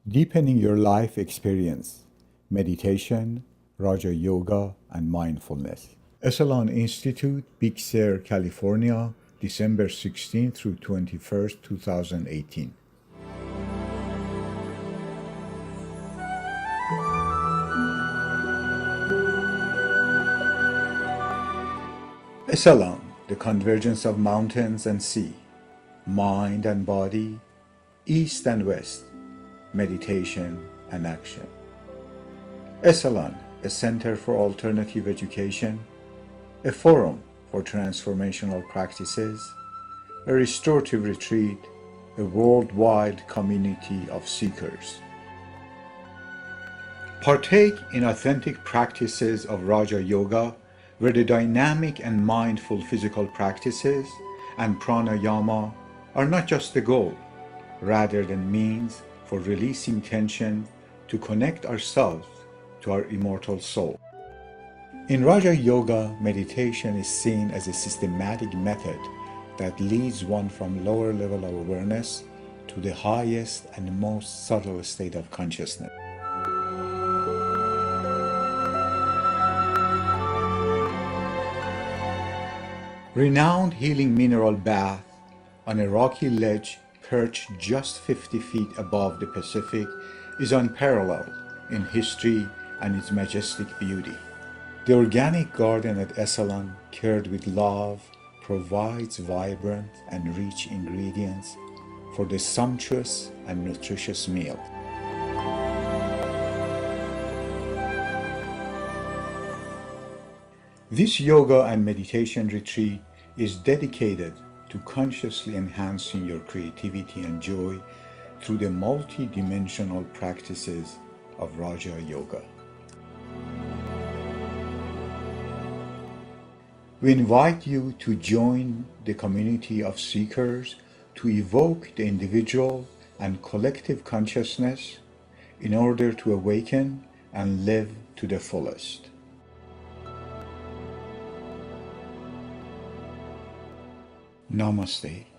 Deepening your life experience, meditation, Raja Yoga, and mindfulness. Esalen Institute, Big Sur, California, December 16 through 21st, 2018. Esalen, the convergence of mountains and sea, mind and body, east and west, meditation and action. Esalen, a center for alternative education, a forum for transformational practices, a restorative retreat, a worldwide community of seekers. Partake in authentic practices of Raja Yoga, where the dynamic and mindful physical practices and pranayama are not just the goal, rather than means for releasing tension to connect ourselves to our immortal soul. In Raja Yoga, meditation is seen as a systematic method that leads one from lower level of awareness to the highest and most subtle state of consciousness. Renowned healing mineral bath on a rocky ledge perched just 50 feet above the Pacific is unparalleled in history and its majestic beauty. The organic garden at Esalen, cared with love, provides vibrant and rich ingredients for the sumptuous and nutritious meal. This yoga and meditation retreat is dedicated to consciously enhancing your creativity and joy through the multi-dimensional practices of Raja Yoga. We invite you to join the community of seekers to evoke the individual and collective consciousness in order to awaken and live to the fullest. Namaste.